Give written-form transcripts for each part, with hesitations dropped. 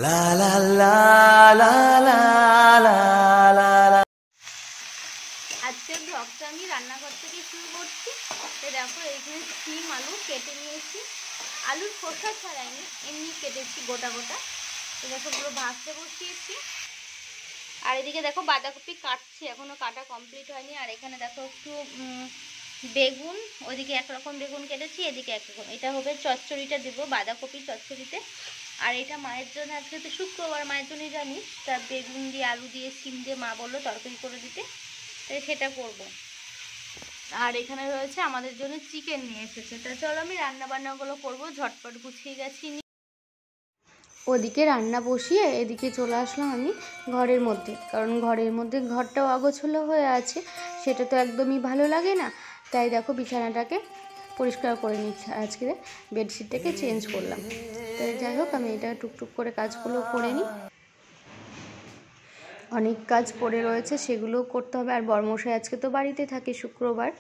লা লা লা লা লা লা লা লা। আজকের ব্লগটা আমি রান্নাঘর থেকে শুরু করছি। তো দেখো এখানে সিম আলু কেটে নিয়েছি, আলুর খোসা ছাড়াইনি, এমনি কেটেছি গোটা গোটা। তো দেখো পুরো ভাজতে বসিয়েছি। আর এদিকে দেখো বাঁধাকপি কাটছি, এখনো কাটা কমপ্লিট হয়নি। আর এখানে দেখো একটু বেগুন, ওইদিকে একরকম বেগুন কেটেছি, এদিকে একরকম। এটা হবে চচ্চড়িটা দেবো বাঁধাকপি চচ্চড়িতে। আর এটা মায়ের জন্য, আজকে তো শুক্রবার, মায়ের জন্যই জানি, তা বেগুন দিয়ে আলু দিয়ে সিম দিয়ে মা বললো তরকারি করে দিতে, তাই সেটা করব। আর এখানে রয়েছে আমাদের জন্য চিকেন নিয়ে এসেছে। তা চলো আমি রান্না বান্নাগুলো করবো, ঝটপট গুছিয়ে গেছি। ওদিকে রান্না বসিয়ে এদিকে চলে আসলাম আমি ঘরের মধ্যে, কারণ ঘরের মধ্যে ঘরটাও অগোছালো হয়ে আছে, সেটা তো একদমই ভালো লাগে না। তাই দেখো বিছানাটাকে পরিষ্কার করে নিচ্ছি, আজকে বেডশিটটাকে চেঞ্জ করলাম। তাই যাই হোক আমি এটা টুকটুক করে কাজগুলো করে নিই। অনেক কাজ পড়ে রয়েছে, সেগুলোও করতে হবে। আর বরমশাই আজকে তো বাড়িতে থাকে শুক্রবার।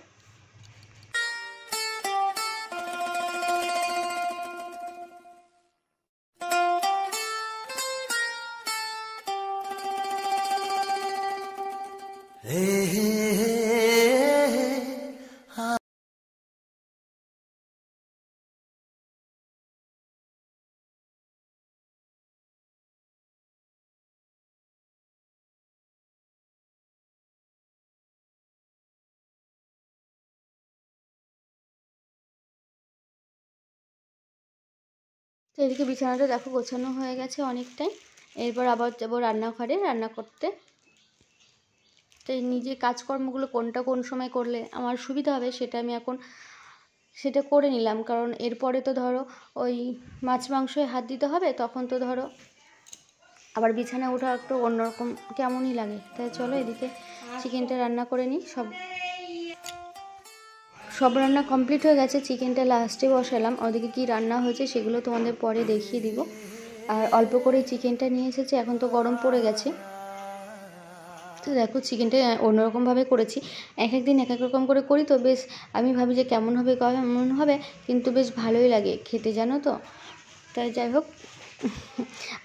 তো এদিকে বিছানাটা দেখো গোছানো হয়ে গেছে অনেকটাই। এরপর আবার যাবো রান্নাঘরে রান্না করতে। তো নিজের কাজকর্মগুলো কোনটা কোন সময় করলে আমার সুবিধা হবে, সেটা আমি এখন সেটা করে নিলাম। কারণ এরপরে তো ধরো ওই মাছ মাংসে হাত দিতে হবে, তখন তো ধরো আবার বিছানা ওঠা একটু অন্যরকম কেমনই লাগে। তাই চলো এদিকে চিকেনটা রান্না করে নিই। সব রান্না কমপ্লিট হয়ে গেছে, চিকেনটা লাস্টে বসালাম। ওদিকে কি রান্না হয়েছে সেগুলো তোমাদের পরে দেখিয়ে দিব। আর অল্প করে চিকেনটা নিয়ে এসেছে, এখন তো গরম পড়ে গেছে। তো দেখো চিকেনটা অন্যরকমভাবে করেছি, এক এক দিন এক এক রকম করে করি, তো বেশ আমি ভাবি যে কেমন হবে কেমন হবে, কিন্তু বেশ ভালোই লাগে খেতে, জানো তো। তাই যাই হোক,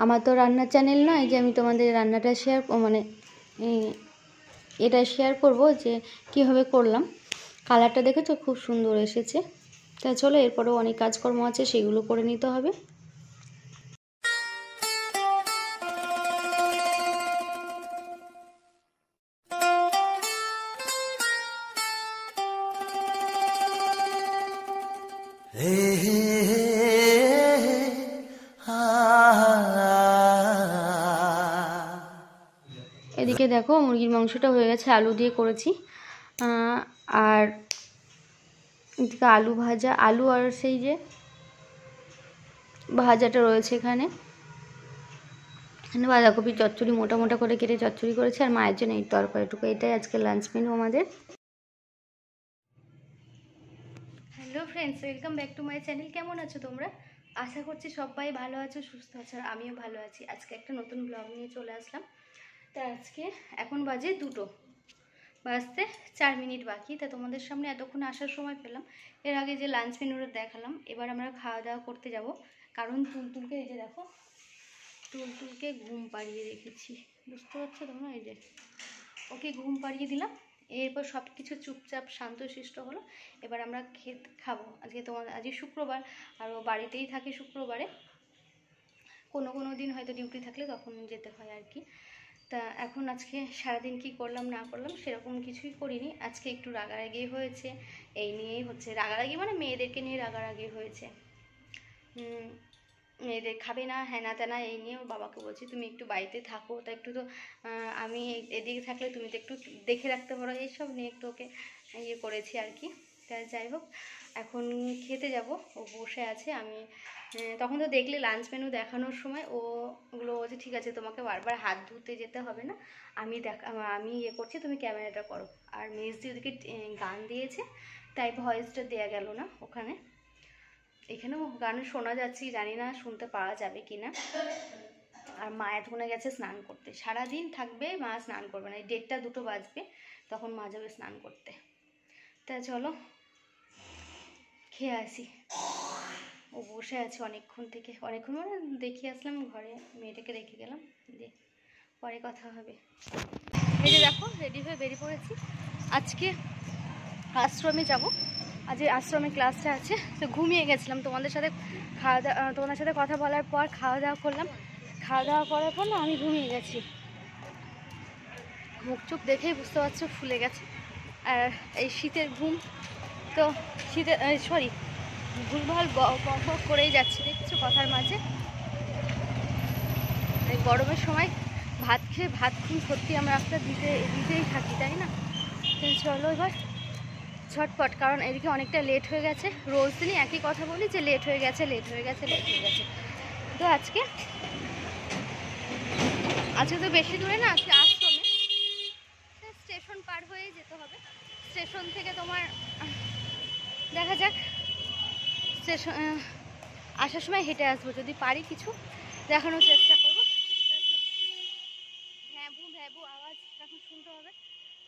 আমার তো রান্নার চ্যানেল নয় যে আমি তোমাদের রান্নাটা এটা শেয়ার করব যে কীভাবে করলাম। কালারটা দেখেছো খুব সুন্দর এসেছে। তা চলো এরপরেও অনেক কাজকর্ম আছে, সেগুলো করে নিতে হবে। এদিকে দেখো মুরগির মাংসটা হয়ে গেছে, আলু দিয়ে করেছি। আর এদিকে আলু ভাজা, আলু আর সেই যে ভাজাটা রয়েছে এখানে। বাঁধাকপি চচ্চড়ি মোটা মোটা করে কেটে চচ্চড়ি করেছে, আর মায়ের জন্য এই তরকারিটুকু। এটাই আজকে লাঞ্চ মেনু আমাদের। Hello friends, welcome back to my channel. কেমন আছো তোমরা? আশা করছি সবাই ভালো আছো, সুস্থ আছো, আর আমিও ভালো আছি। আজকে একটা নতুন ব্লগ নিয়ে চলে আসলাম। তা আজকে এখন বাজে 2টো, বাজতে 4 মিনিট বাকি। তা তোমাদের সামনে এতক্ষণ আসার সময় পেলাম। এর আগে যে লাঞ্চ মেনুটা দেখালাম, এবার আমরা খাওয়া দাওয়া করতে যাব। কারণ তুলতুলকে, এই যে দেখো তুলতুলকে ঘুম পাড়িয়ে রেখেছি, বুঝতে পারছো তোমরা, এই যে ওকে ঘুম পাড়িয়ে দিলাম। এরপর সব কিছু চুপচাপ শান্তশিষ্ট হলো। এবার আমরা খাবো। আজকে শুক্রবার, আর ও বাড়িতেই থাকে শুক্রবারে। কোনো দিন হয়তো ডিউটি থাকলে তখন যেতে হয় আর কি। তা এখন আজকে সারাদিন কি করলাম না করলাম সেরকম কিছুই করিনি। আজকে একটু রাগারাগি হয়েছে, এই নিয়েই হচ্ছে। রাগারাগি মানে মেয়েদেরকে নিয়ে রাগারাগি হয়েছে। মেয়েদের খাবে না, হ্যাঁ না তেনা, এই নিয়ে ওর বাবাকে বলছি তুমি একটু বাড়িতে থাকো, তা একটু তো আমি এদিকে থাকলে তুমি তো একটু দেখে রাখতে পারো, এইসব নিয়ে একটু ওকে ইয়ে করেছি আর কি। তা যাই হোক, এখন খেতে যাব। ও বসে আছে, আমি তখন তো দেখলে লাঞ্চ মেনু দেখানোর সময় ওগুলো বলছে ঠিক আছে তোমাকে বারবার হাত ধুতে যেতে হবে না, আমি ইয়ে করছি, তুমি ক্যামেরাটা করো। আর মেজদি ওদিকে গান দিয়েছে, তাই ভয়েসটা দেওয়া গেল না ওখানে। এখানেও গান শোনা যাচ্ছে, জানি না শুনতে পাওয়া যাবে কি না। আর মা এতক্ষণে গেছে স্নান করতে, সারাদিন থাকবে মা, স্নান করবে না, এই 1:30 2টো বাজবে, তখন মা যাবে স্নান করতে। তা চলো খেয়ে আসি। ও বসে আছে অনেকক্ষণ থেকে, অনেকক্ষণ মানে দেখিয়ে আসলাম ঘরে, মেয়েটাকে রেখে গেলাম, দিয়ে পরে কথা হবে। এই যে দেখো রেডি হয়ে বেরিয়ে পড়েছি, আজকে আশ্রমে যাব। আজ আশ্রমে ক্লাসটা আছে, তো ঘুমিয়ে গেছিলাম। তোমাদের সাথে তোমাদের সাথে কথা বলার পর খাওয়া দাওয়া করলাম, খাওয়া দাওয়া করার পর না আমি ঘুমিয়ে গেছি। মুখ চুখ দেখেই বুঝতে পারছো ফুলে গেছে। আর এই শীতের ঘুম তো শীতের সরি ভুলভাল বক করেই যাচ্ছে, দেখছো কথার মাঝে। এই গরমের সময় ভাত খেয়ে ভাত ঘুম সত্যি আমরা একটা দিতেই থাকি, তাই না? চলো এবার ঝটপট, কারণ এদিকে অনেকটা লেট হয়ে গেছে। রোজ দিনই একই কথা বলি যে লেট হয়ে গেছে, লেট হয়ে গেছে, লেট হয়ে গেছে। তো আজকে তো বেশি দূরে না, আজকে আশ্রমে স্টেশন পার হয়ে যেতে হবে। স্টেশন থেকে তোমার দেখা যাক, স্টেশন আসার সময় হেঁটে আসবো, যদি পারি কিছু দেখানোর চেষ্টা করবো। ভ্যাবু ভ্যাবু আওয়াজ এখন শুনতে হবে,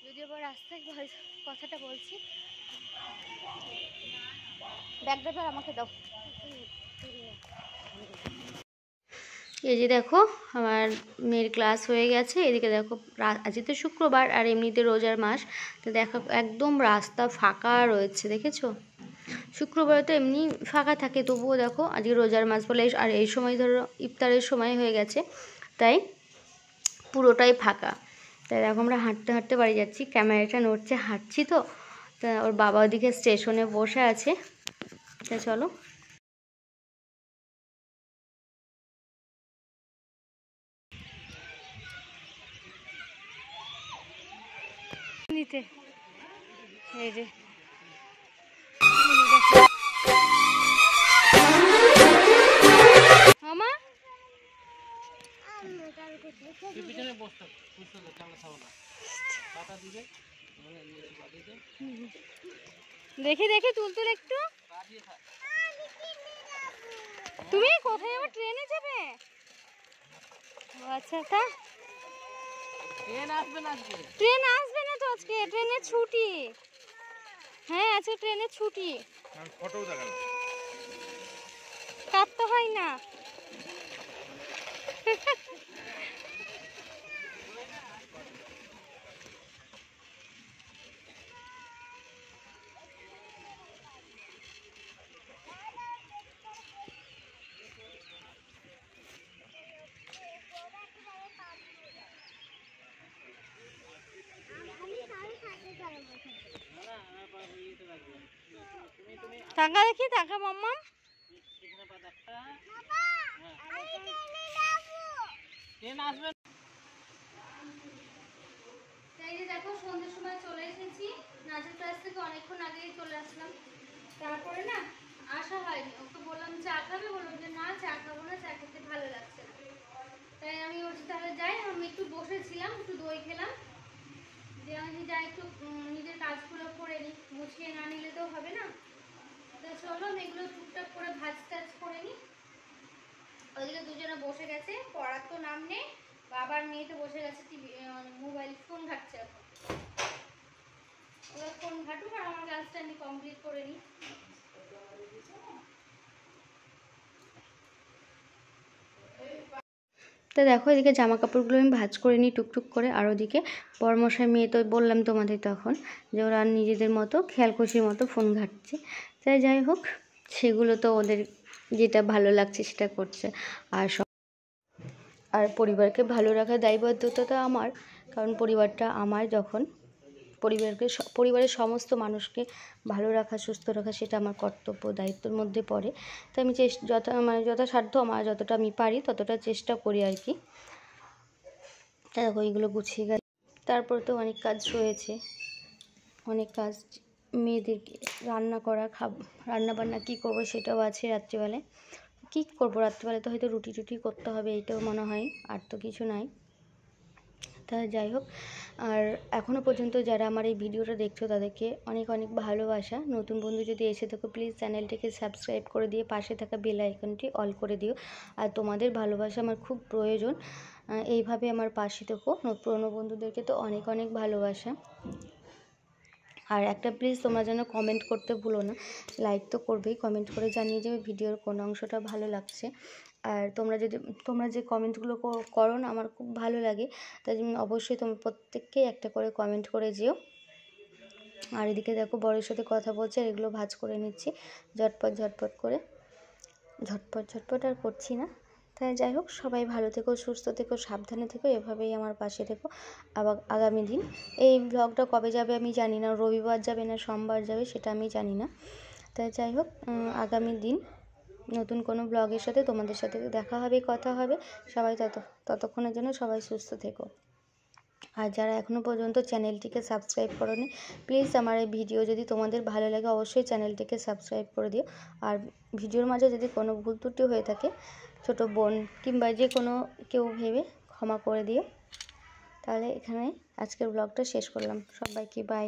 যদি আবার রাস্তায় কথাটা বলছি। ব্যাগটা আমাকে দাও। এই যে দেখো আমার মেয়ের ক্লাস হয়ে গেছে। এদিকে দেখো আজকে তো শুক্রবার আর এমনিতে রোজার মাস, তো দেখো একদম রাস্তা ফাঁকা রয়েছে, দেখেছো? শুক্রবার তো এমনি ফাঁকা থাকে, তবুও দেখো আজকে রোজার মাস বলে আর এই সময় ধরো ইফতারের সময় হয়ে গেছে, তাই পুরোটাই ফাঁকা। তাই দেখো আমরা হাঁটতে হাঁটতে বাড়ি যাচ্ছি, ক্যামেরাটা নড়ছে, হাঁটছি তো। তা ওর বাবা ওদিকে স্টেশনে বসে আছে, তা চলো। নিতে এই যে মামা দেখি দেখি তুলতুল একটু। তুমি কোথায় যাবে? ট্রেনে যাবে? আচ্ছা, তা ট্রেন আসবে না তো আজকে, ট্রেনের ছুটি। হ্যাঁ আজকে ট্রেনের ছুটি, কাটতে হয় না। টাকা দেখি, টাকা মাম্মা দেখো সন্ধ্যের সময় চলে এসেছি, নাচের ক্লাস থেকে অনেকক্ষণ আগেই চলে আসলাম। তারপরে না আসা হয়নি, ওকে বললাম চা খাবে, বললাম যে না চা খাবো না, চা খেতে ভালো লাগছে না। তাই আমি বলছি তাহলে যাই, আমি একটু বসেছিলাম, একটু দই খেলাম, যে আমি যাই একটু নিজের কাজগুলো করে নিই, গুছিয়ে না নিলে তো হবে না। তো চলো আমি এগুলো টুকটাক করে ভাজ টাজ করে নিই। ওইদিকে দুজনে বসে গেছে, পড়ার তো নাম নেই, বাবার মেয়ে তো বসে গেছে টিভি মোবাইল ফোন ঘাটছে। এখন ওরা ফোন ঘাটুক আর আমার কাজটা আমি কমপ্লিট করে নিই। তো দেখো এদিকে জামা কাপড়গুলো আমি ভাঁজ করে নিই টুকটুক করে, আর ওদিকে বড়মশাই মেয়ে তো বললাম তোমাদের তখন যে ওরা নিজেদের মতো খেয়াল খুশির মতো ফোন ঘাটছে। তাই যাই হোক, সেগুলো তো ওদের যেটা ভালো লাগছে সেটা করছে। আর পরিবারকে ভালো রাখার দায়বদ্ধতা তো আমার, কারণ পরিবারটা আমার, যখন পরিবারের সমস্ত মানুষকে ভালো রাখা, সুস্থ রাখা, সেটা আমার কর্তব্য, দায়িত্বের মধ্যে পড়ে। তাই আমি যথাসাধ্য আমার যতটা আমি পারি ততটা চেষ্টা করি আর কি। তাই দেখো এইগুলো গুছিয়ে গেছে। তারপর তো অনেক কাজ রয়েছে, অনেক কাজ, মেয়েদেরকে রান্না করা, রান্নাবান্না কী করবো সেটাও আছে। রাত্রিবেলায় কী করবো, রাত্রিবেলায় তো হয়তো রুটি টুটি করতে হবে, এইটাও মনে হয়, আর তো কিছু নাই। তা যাই হোক, আর এখনও পর্যন্ত যারা আমার এই ভিডিওটা দেখছো তাদেরকে অনেক অনেক ভালোবাসা। নতুন বন্ধু যদি এসে থাকো প্লিজ চ্যানেলটিকে সাবস্ক্রাইব করে দিয়ে পাশে থাকা বেল আইকনটি অল করে দিও। আর তোমাদের ভালোবাসা আমার খুব প্রয়োজন, এইভাবে আমার পাশে থেকো। পুরনো বন্ধুদেরকে তো অনেক অনেক ভালোবাসা। আর একটা প্লিজ তোমরা যেন কমেন্ট করতে ভুলো না, লাইক তো করবেই, কমেন্ট করে জানিয়ে যাবে ভিডিওর কোন অংশটা ভালো লাগছে। আর তোমরা যে কমেন্টগুলো করো না আমার খুব ভালো লাগে, তাই জন্য অবশ্যই তোমরা প্রত্যেককেই একটা করে কমেন্ট করে যেও। আর এদিকে দেখো বরের সাথে কথা বলছে, আর এগুলো ভাজ করে নিচ্ছি ঝটপট করে, ঝটপট আর করছি না। তাই যাই হোক, সবাই ভালো থেকো, সুস্থ থেকো, সাবধানে থেকো, এভাবেই আমার পাশে থেকো। আবার আগামী দিন এই ব্লগটা কবে যাবে আমি জানি না, রবিবার যাবে না সোমবার যাবে সেটা আমি জানি না। তাই যাই হোক, আগামী দিন নতুন কোনো ব্লগের সাথে তোমাদের সাথে দেখা হবে, কথা হবে। সবাই ততক্ষণের জন্য সবাই সুস্থ থেকো। আর যারা এখনও পর্যন্ত চ্যানেলটিকে সাবস্ক্রাইব করোনি, প্লিজ আমার এই ভিডিও যদি তোমাদের ভালো লাগে অবশ্যই চ্যানেলটিকে সাবস্ক্রাইব করে দিও। আর ভিডিওর মাঝে যদি কোনো ভুল ত্রুটি হয়ে থাকে, ছোটো বোন কিংবা যে কোনো কেউ ভেবে ক্ষমা করে দিও। তাহলে এখানে আজকের ব্লগটা শেষ করলাম। সবাইকে বাই।